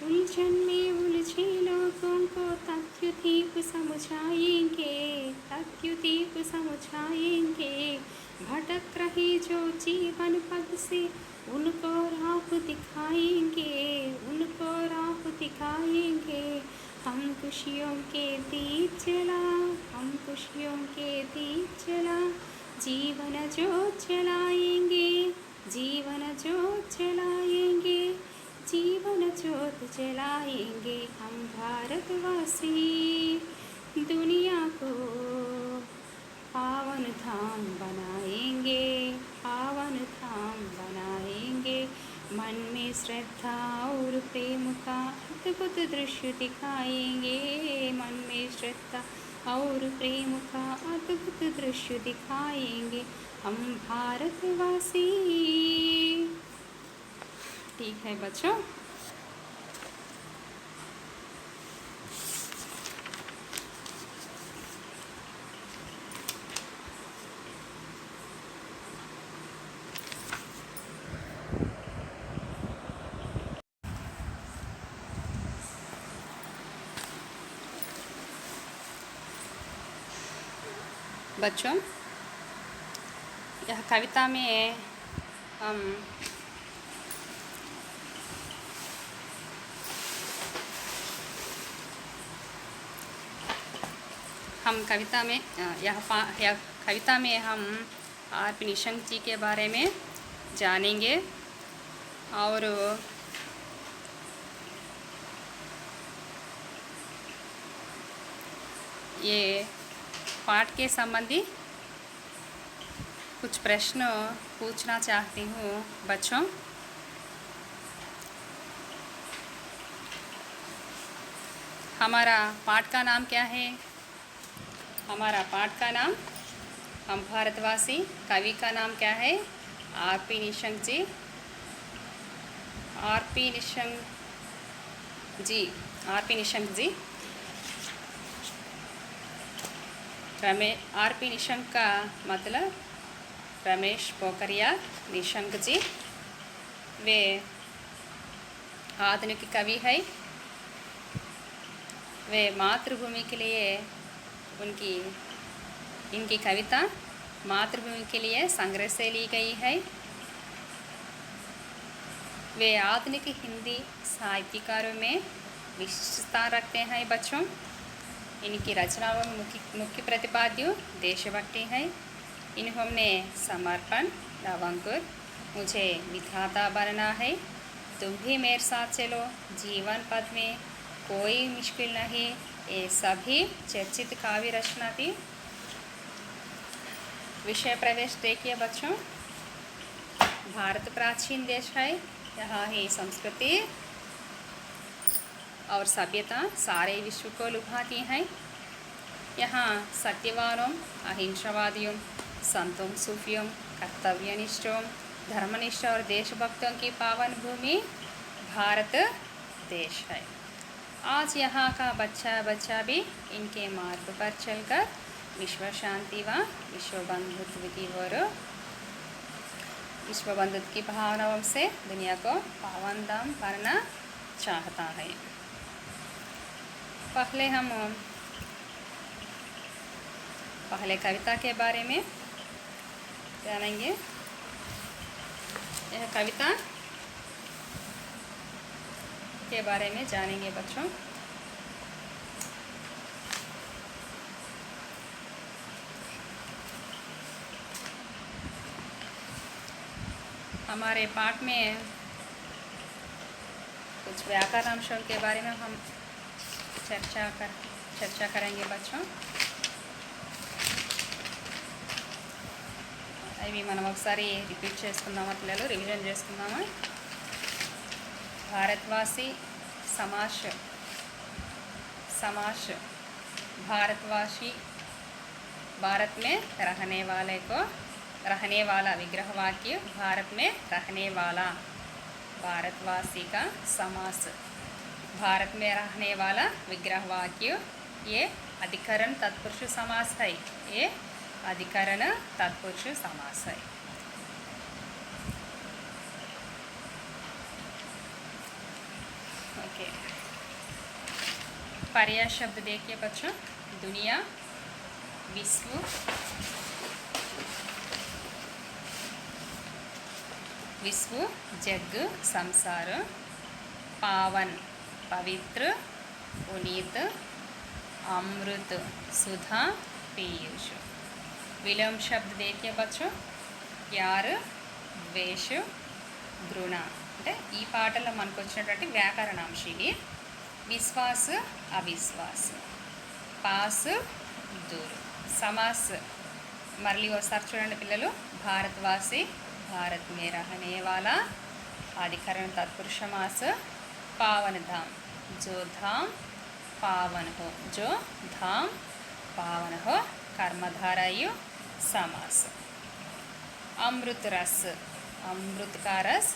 उलझन में उलझे लोगों को तथ्युदीप समझाएंगे भटक रहे जो जीवन पद से उनको राह दिखाएंगे हम खुशियों के दीप जला जीवन ज्योत जलाएंगे जीवन ज्योत जलाएंगे हम भारतवासी दुनिया को पावन धाम बनाएंगे मन में श्रद्धा और प्रेम का अद्भुत दृश्य दिखाएंगे मन में श्रद्धा और प्रेम का अद्भुत दृश्य दिखाएंगे हम भारतवासी ठीक है बच्चों बच्चों यह कविता में हम कविता में यह कविता में हम आर.पी. निशंक जी के बारे में जानेंगे और ये पाठ के संबंधी कुछ प्रश्न पूछना चाहती हूँ बच्चों हमारा पाठ का नाम क्या है हमारा पाठ का नाम हम भारतवासी कवि का नाम क्या है आर.पी. निशंक जी आर.पी. निशंक जी आर.पी. निशंक का मतलब रमेश पोखरियाल निशंक जी वे आधुनिक कवि है वे मातृभूमि के लिए इनकी कविता मातृभूमि के लिए संग्रह से ली गई है वे आधुनिक हिंदी साहित्यकारों में विशिष्ट स्थान रखते हैं बच्चों। इनकी रचनाओं में मुख्य प्रतिपाद्य देशभक्ति है। इन्होंने समर्पण, नवंकुर, मुझे विधाता बनना है, तुम भी मेरे साथ चलो, जीवन पथ में कोई मुश्किल नहीं, ये सभी चर्चित काव्य रचना थी। विषय प्रवेश देखिए बच्चों। भारत प्राचीन देश है, यहाँ ही संस्कृति और सभ्यता सारे विश्व को लुभाती हैं। यहाँ सत्यवानों, अहिंसावादियों, संतों, सूफियों, कर्तव्यनिष्ठों, धर्मनिष्ठ और देशभक्तों की पावन भूमि भारत देश है। आज यहाँ का बच्चा भी इनके मार्ग पर चलकर विश्व शांति व विश्व बंधुत्व की ओर, विश्व बंधुत्व की भावनाओं से दुनिया को पावन धाम करना चाहता है। पहले कविता के बारे में जानेंगे। यह कविता के बारे में जानेंगे बच्चों। हमारे पाठ में कुछ व्याकरण अंशों के बारे में हम चर्चा करेंगे बच्चों। అవి మనం ఒకసారి రిపీట్ చేసుకుందామా పిల్లలు, రివిజన్ చేసుకుందామా? भारतवासी समास भारतवासी, भारत में रहने वाले को, रहने वाला विग्रह वाक्य, भारत में रहने वाला, भारतवासी का समास, भारत में रहने वाला विग्रह वाक्य। ये अधिकरण तत्पुरुष समास है, ये अधिकरण तत्पुरुष समास है। ओके, पर्याय शब्द देखिए बच्चों। दुनिया, विश्व, विश्व, जग, संसार, पावन, पवित्र, पुनीत, अमृत, सुधा, पीयूष। विलोम शब्द देखिए बच्चों। प्यार, द्वेष, घृण। అంటే ఈ పాటలో మనకు వచ్చినటువంటి వ్యాకరణాంశం ఇది। విశ్వాస్, అవిశ్వాస్, పాస్, दूर। समास మళ్ళీ ఒకసారి చూడండి పిల్లలు। भारतवासी, भारत में रहने वाला, अधिकरण तत्पुरुष समास। पावन धाम, जो धाम पावन हो, जो धाम पावन हो, कर्मधारयु समास। अमृत रस, अमृत का रस,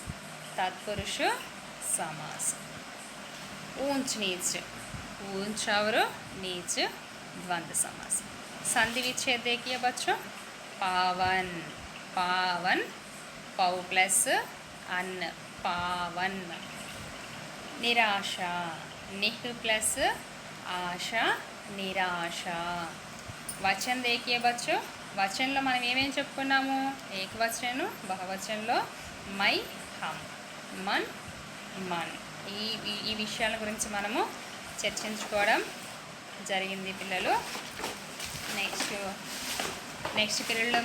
तत्पुरुष समास। ऊंच नीच, ऊंच और नीच, द्वंद्व समास। संधि विच्छेद देखिए बच्चों। पावन, पावन, पौ प्लस अन्न, पावन। निराशा, निह प्लस आशा, निराशा। वचन देखिए बच्चों। వచనంలో మనం ఏమేం చెప్పుకున్నాము? ఏకవచనం, బహువచనంలో మై, హమ్, మన్, మన్, ఈ విషయాల గురించి మనము చర్చించుకోవడం జరిగింది పిల్లలు। నెక్స్ట్ పీరియడ్లో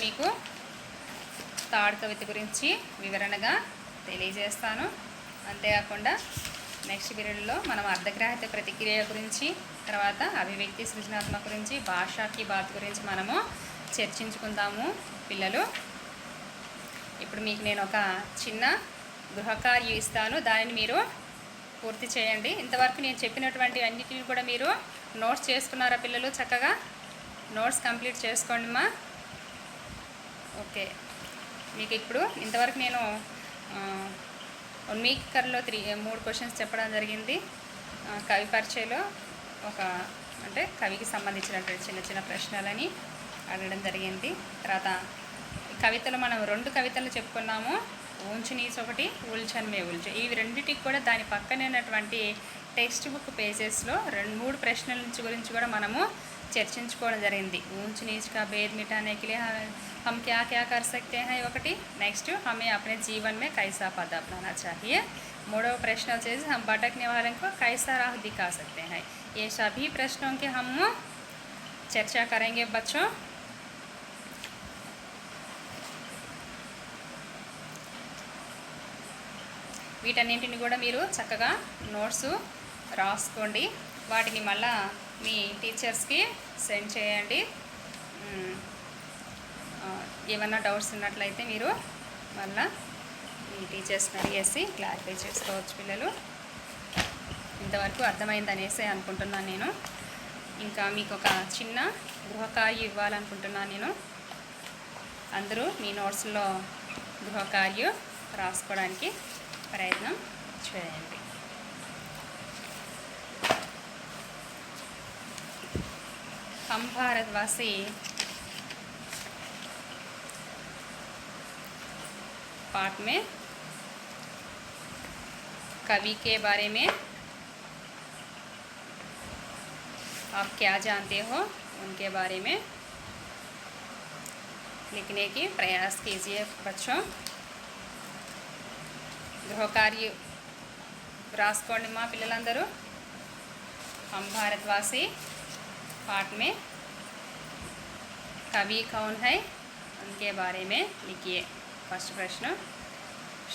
మీకు థర్డ్ కవిత గురించి వివరణగా తెలియజేస్తాను। అంతేకాకుండా నెక్స్ట్ పీరియడ్లో మనం అర్ధగ్రాహిత ప్రతిక్రియ గురించి, తర్వాత అభివ్యక్తి సృజనాత్మక గురించి, భాషాకి బాత్ గురించి మనము చర్చించుకుందాము పిల్లలు। ఇప్పుడు మీకు నేను ఒక చిన్న గృహకార్యం ఇస్తాను, దానిని మీరు పూర్తి చేయండి। ఇంతవరకు నేను చెప్పినటువంటి అన్నిటిని కూడా మీరు నోట్స్ చేసుకున్నారా పిల్లలు? చక్కగా నోట్స్ కంప్లీట్ చేసుకోండి మా। ఓకే, మీకు ఇప్పుడు ఇంతవరకు నేను ఉన్మీకరణలో 3 క్వశ్చన్స్ చెప్పడం జరిగింది। కవి పరిచయలో అంటే కవికి సంబంధించినటువంటి చిన్న చిన్న ప్రశ్నలని అడగడం జరిగింది। తర్వాత కవితలు మనం 2 కవితలు చెప్పుకున్నాము। ఊంచు నీచు ఒకటి, ఉల్చన్ మే ఉల్చు, ఇవి రెండింటికి కూడా దాని పక్కనే ఉన్నటువంటి టెక్స్ట్ బుక్ పేజెస్లో 2-3 ప్రశ్నల గురించి కూడా మనము చర్చించుకోవడం జరిగింది. ऊंच नीच का भेद मिटाने के लिए हम क्या क्या कर सकते हैं ఒకటి. నెక్స్ట్ हमें अपने जीवन में कैसा पद अपनाना चाहिए. మూడవ प्रश्न వచ్చేసి हम भटकने वालों को कैसा राह दिखा सकते हैं. ये सभी प्रश्नों के हम चर्चा करेंगे बच्चों. వీటన్నింటిని కూడా మీరు చక్కగా నోట్స్ రాసుకోండి. వాటిని మళ్ళా మీ టీచర్స్కి సెండ్ చేయండి. ఏమన్నా డౌట్స్ ఉన్నట్లయితే మీరు మళ్ళా మీ టీచర్స్ని అడిగేసి క్లారిఫై చేసుకోవచ్చు పిల్లలు. ఇంతవరకు అర్థమైందనేసి అనుకుంటున్నాను నేను. ఇంకా మీకు ఒక చిన్న గృహకార్యం ఇవ్వాలనుకుంటున్నాను నేను. అందరూ మీ నోట్స్లో గృహకార్యం రాసుకోవడానికి ప్రయత్నం చేయండి. हम भारतवासी पाठ में कवि के बारे में आप क्या जानते हो उनके बारे में लिखने की प्रयास कीजिए बच्चों. గృహకార్యం రాసుకోండి మా పిల్లలందరూ. हम भारतवासी पाठ में कवि कौन है उनके बारे में लिखिए. फर्स्ट प्रश्न.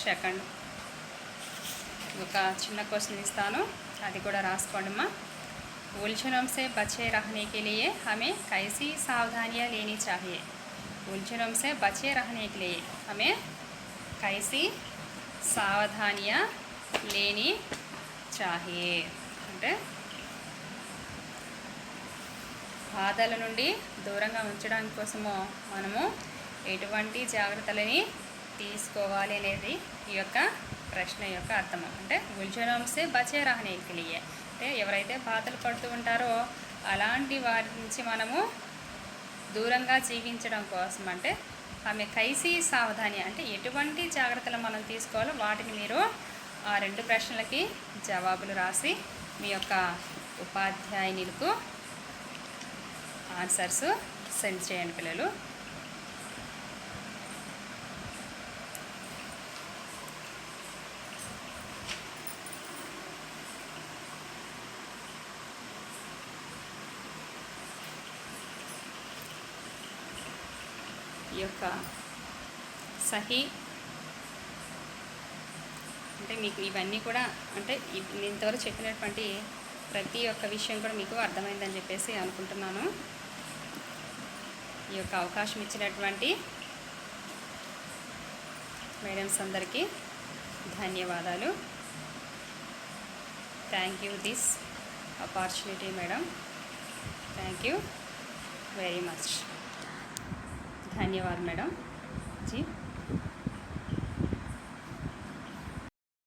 सेकंड ఒక చిన్న క్వశ్చన్ ఇస్తాను, అది కూడా రాసుకోండి మా. उलझनों से बचे रहने के लिए हमें कैसी सावधानियाँ लेनी चाहिए. उलझनों से बचे रहने के लिए हमें कैसी సావధానియా లేని చాహియే. అంటే బాధల నుండి దూరంగా ఉంచడానికి కోసము మనము ఎటువంటి జాగ్రత్తలని తీసుకోవాలి అనేది ఈ యొక్క ప్రశ్న యొక్క అర్థము. అంటే ఉల్జనం సే బచే రహనే కే లియే, అంటే ఎవరైతే బాధలు పడుతూ ఉంటారో అలాంటి వారి నుంచి మనము దూరంగా జీవించడం కోసం అంటే ఆమె కైసీ సావధాని అంటే ఎటువంటి జాగ్రత్తలు మనం తీసుకోవాలో వాటిని మీరు ఆ రెండు ప్రశ్నలకి జవాబులు రాసి మీ యొక్క ఉపాధ్యాయునిలకు ఆన్సర్స్ సెండ్ చేయండి పిల్లలు. ఈ యొక్క సహీ అంటే మీకు ఇవన్నీ కూడా అంటే నేను ఇంతవరకు చెప్పినటువంటి ప్రతి ఒక్క విషయం కూడా మీకు అర్థమైందని చెప్పేసి అనుకుంటున్నాను. ఈ యొక్క అవకాశం ఇచ్చినటువంటి మేడమ్స్ అందరికీ ధన్యవాదాలు. Thank you this opportunity madam. Thank you very much. धन्यवाद मैडम जी.